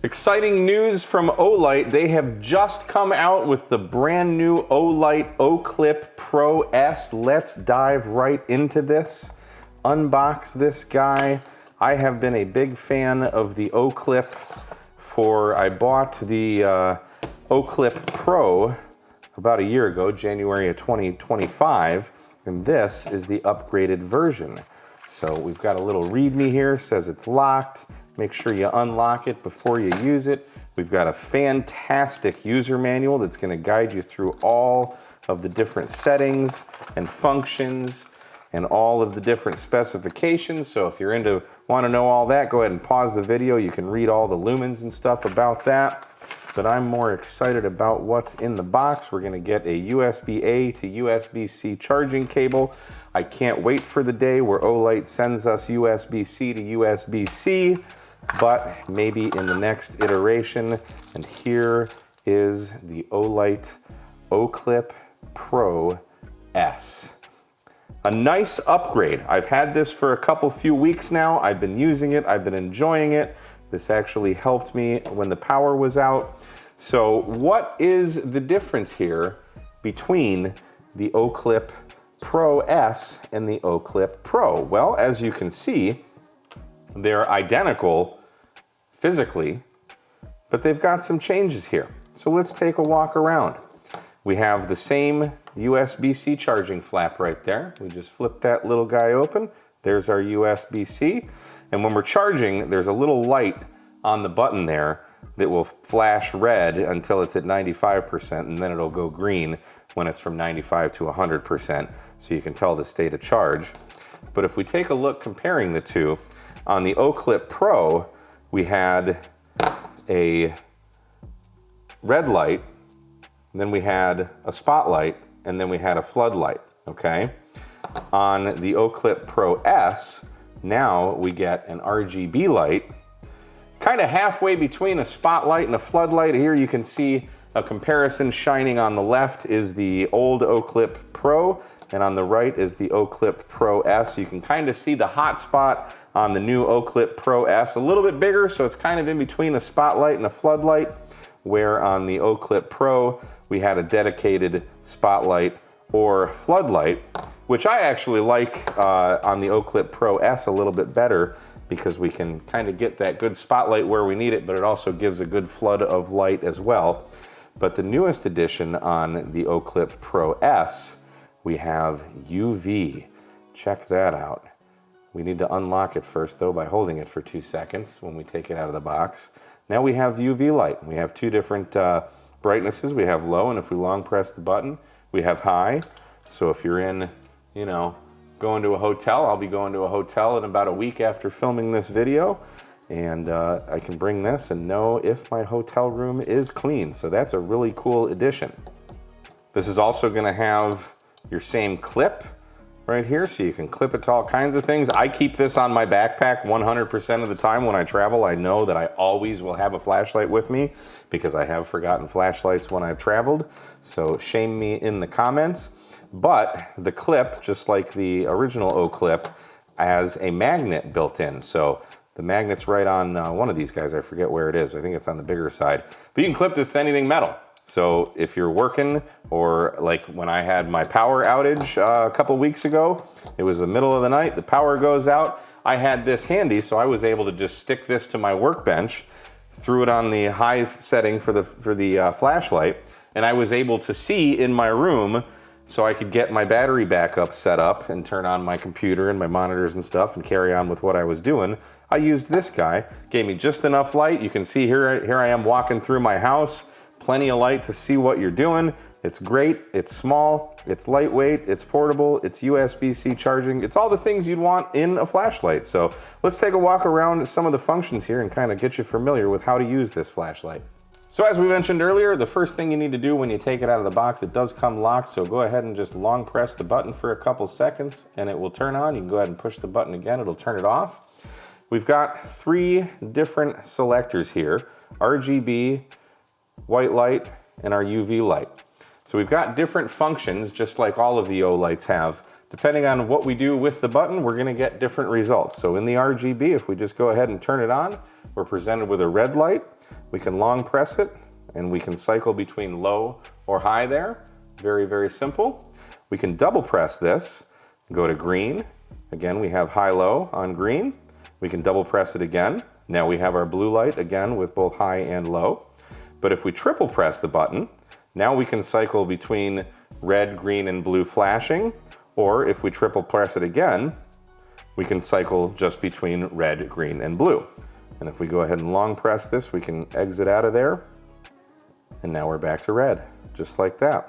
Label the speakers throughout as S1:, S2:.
S1: Exciting news from Olight. They have just come out with the brand new Olight Oclip Pro S. Let's dive right into this. Unbox this guy. I have been a big fan of the Oclip I bought the Oclip Pro about a year ago, January of 2025, and this is the upgraded version. So we've got a little readme here, says it's locked. Make sure you unlock it before you use it. We've got a fantastic user manual that's going to guide you through all of the different settings and functions and all of the different specifications. So if you're want to know all that, go ahead and pause the video. You can read all the lumens and stuff about that. But I'm more excited about what's in the box. We're going to get a USB-A to USB-C charging cable. I can't wait for the day where Olight sends us USB-C to USB-C, but maybe in the next iteration. And here is the Olight Oclip Pro S. A nice upgrade. I've had this for a few weeks now. I've been using it. I've been enjoying it. This actually helped me when the power was out. So what is the difference here between the Oclip Pro S and the Oclip Pro? Well, as you can see, they're identical physically, but they've got some changes here. So let's take a walk around. We have the same USB-C charging flap right there. We just flip that little guy open. There's our USB-C. And when we're charging, there's a little light on the button there that will flash red until it's at 95%, and then it'll go green when it's from 95 to 100%, so you can tell the state of charge. But if we take a look comparing the two, on the Oclip Pro, we had a red light, and then we had a spotlight, and then we had a floodlight, okay? On the Oclip Pro S, now we get an RGB light, kind of halfway between a spotlight and a floodlight. Here you can see a comparison. Shining on the left is the old Oclip Pro, and on the right is the Oclip Pro S. You can kind of see the hot spot on the new Oclip Pro S, a little bit bigger, so it's kind of in between a spotlight and a floodlight, where on the Oclip Pro, we had a dedicated spotlight or floodlight, which I actually like on the Oclip Pro S a little bit better, because we can kind of get that good spotlight where we need it, but it also gives a good flood of light as well. But the newest addition on the Oclip Pro S, we have UV. Check that out. We need to unlock it first though by holding it for 2 seconds when we take it out of the box. Now we have UV light. We have two different brightnesses. We have low, and if we long press the button, we have high. So if you're in, going to a hotel, I'll be going to a hotel in about a week after filming this video, and I can bring this and know if my hotel room is clean. So that's a really cool addition. This is also going to have your same clip right here, so you can clip it to all kinds of things. I keep this on my backpack 100% of the time when I travel. I know that I always will have a flashlight with me because I have forgotten flashlights when I've traveled, so shame me in the comments. But the clip, just like the original Oclip, has a magnet built in. So the magnet's right on one of these guys. I forget where it is. I think it's on the bigger side. But you can clip this to anything metal. So if you're working, or like when I had my power outage a couple weeks ago, it was the middle of the night, the power goes out. I had this handy, so I was able to just stick this to my workbench, threw it on the high setting for the flashlight, and I was able to see in my room, so I could get my battery backup set up and turn on my computer and my monitors and stuff and carry on with what I was doing. I used this guy, gave me just enough light. You can see here I am walking through my house, plenty of light to see what you're doing. It's great, it's small, it's lightweight, it's portable, it's USB-C charging. It's all the things you'd want in a flashlight. So let's take a walk around some of the functions here and kind of get you familiar with how to use this flashlight. So as we mentioned earlier, the first thing you need to do when you take it out of the box, it does come locked, so go ahead and just long press the button for a couple seconds and it will turn on. You can go ahead and push the button again, it'll turn it off. We've got 3 different selectors here: RGB, white light, and our UV light. So we've got different functions, just like all of the Olights have, Depending on what we do with the button, we're gonna get different results. So in the RGB, if we just go ahead and turn it on, we're presented with a red light. We can long press it and we can cycle between low or high there. Very, very simple. We can double press this, go to green. Again, we have high-low on green. We can double press it again. Now we have our blue light again with both high and low. But if we triple press the button, now we can cycle between red, green, and blue flashing. Or if we triple press it again, we can cycle just between red, green, and blue. And if we go ahead and long press this, we can exit out of there. And now we're back to red, just like that.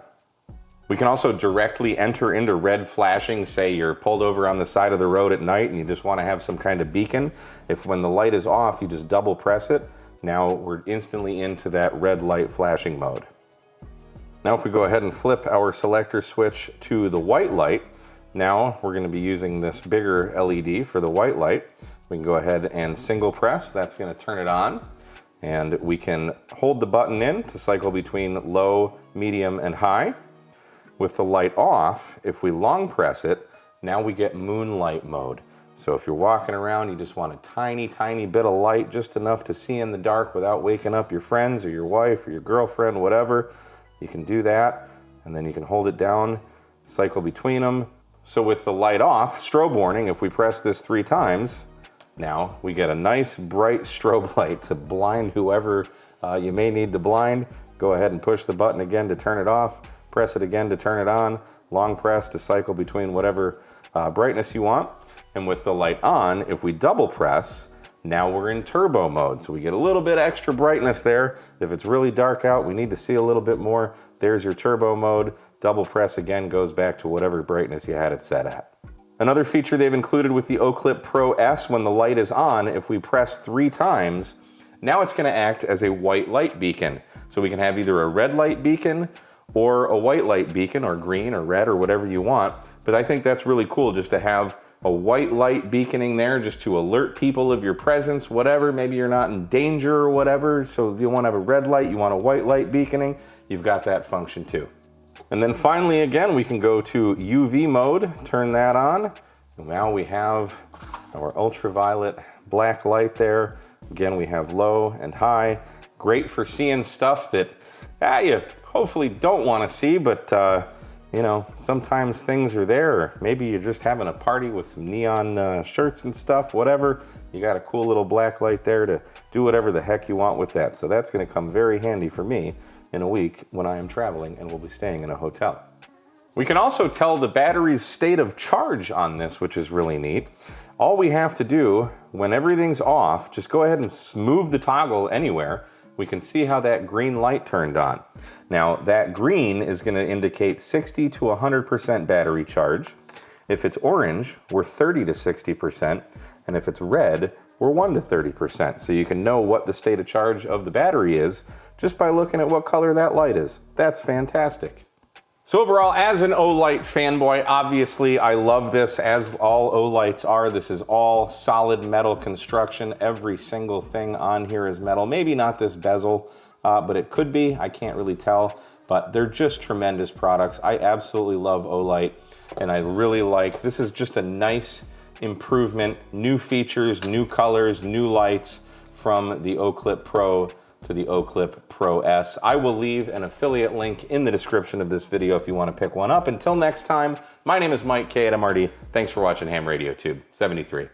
S1: We can also directly enter into red flashing. Say you're pulled over on the side of the road at night and you just want to have some kind of beacon. If when the light is off, you just double press it, now we're instantly into that red light flashing mode. Now if we go ahead and flip our selector switch to the white light, now we're going to be using this bigger LED for the white light. We can go ahead and single press, that's going to turn it on. And we can hold the button in to cycle between low, medium, and high. With the light off, if we long press it, now we get moonlight mode. So if you're walking around, you just want a tiny, tiny bit of light, just enough to see in the dark without waking up your friends or your wife or your girlfriend, whatever, you can do that. And then you can hold it down, cycle between them. So with the light off, strobe warning, if we press this 3 times, now we get a nice bright strobe light to blind whoever you may need to blind. Go ahead and push the button again to turn it off. Press it again to turn it on, long press to cycle between whatever brightness you want. And with the light on, if we double press, now we're in turbo mode. So we get a little bit extra brightness there. If it's really dark out, we need to see a little bit more. There's your turbo mode. Double press again goes back to whatever brightness you had it set at. Another feature they've included with the Oclip Pro S, when the light is on, if we press 3 times, now it's gonna act as a white light beacon. So we can have either a red light beacon or a white light beacon, or green or red or whatever you want. But I think that's really cool just to have a white light beaconing there just to alert people of your presence, whatever. Maybe you're not in danger or whatever. So if you want to have a red light, you want a white light beaconing, you've got that function too. And then finally, again, we can go to UV mode, turn that on. And now we have our ultraviolet black light there. Again, we have low and high. Great for seeing stuff that you hopefully don't want to see, but you know, sometimes things are there. Or maybe you're just having a party with some neon shirts and stuff, whatever. You got a cool little black light there to do whatever the heck you want with that. So that's going to come very handy for me in a week when I am traveling and will be staying in a hotel. We can also tell the battery's state of charge on this, which is really neat. All we have to do when everything's off, just go ahead and move the toggle anywhere. We can see how that green light turned on. Now that green is going to indicate 60 to 100% battery charge. If it's orange, we're 30 to 60%. And if it's red, we're 1 to 30%. So you can know what the state of charge of the battery is just by looking at what color that light is. That's fantastic. So overall, as an Olight fanboy, obviously I love this, as all Olights are. This is all solid metal construction. Every single thing on here is metal. Maybe not this bezel, but it could be. I can't really tell, but they're just tremendous products. I absolutely love Olight, and I really like, this is just a nice improvement, new features, new colors, new lights from the Oclip Pro to the Oclip Pro S. I will leave an affiliate link in the description of this video if you want to pick one up. Until next time, my name is Mike K at MRD. Thanks for watching Ham Radio Tube 73.